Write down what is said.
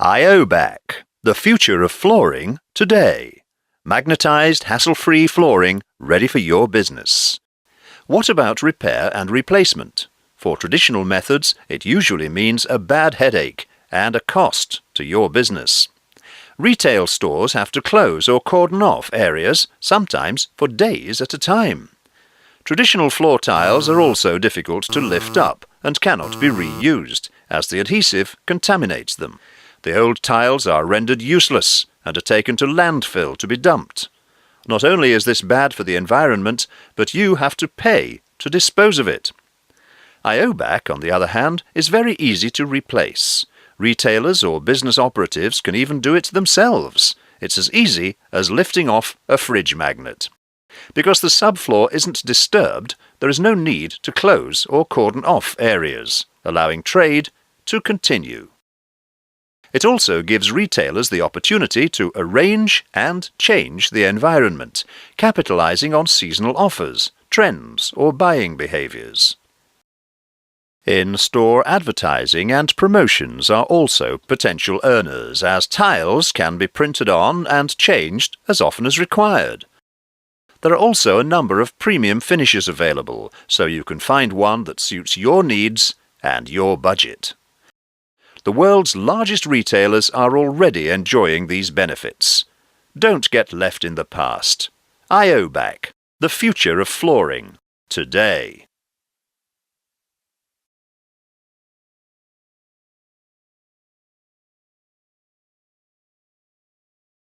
IOBAC, the future of flooring today. Magnetized, hassle-free flooring ready for your business. What about repair and replacement? For traditional methods, it usually means a bad headache and a cost to your business. Retail stores have to close or cordon off areas, sometimes for days at a time. Traditional floor tiles are also difficult to lift up and cannot be reused, as the adhesive contaminates them. The old tiles are rendered useless and are taken to landfill to be dumped. Not only is this bad for the environment, but you have to pay to dispose of it. IOBAC, on the other hand, is very easy to replace. Retailers or business operatives can even do it themselves. It's as easy as lifting off a fridge magnet. Because the subfloor isn't disturbed, there is no need to close or cordon off areas, allowing trade to continue. It also gives retailers the opportunity to arrange and change the environment, capitalizing on seasonal offers, trends, or buying behaviors. In-store advertising and promotions are also potential earners, as tiles can be printed on and changed as often as required. There are also a number of premium finishes available, so you can find one that suits your needs and your budget. The world's largest retailers are already enjoying these benefits. Don't get left in the past. IOBAC, the future of flooring, today.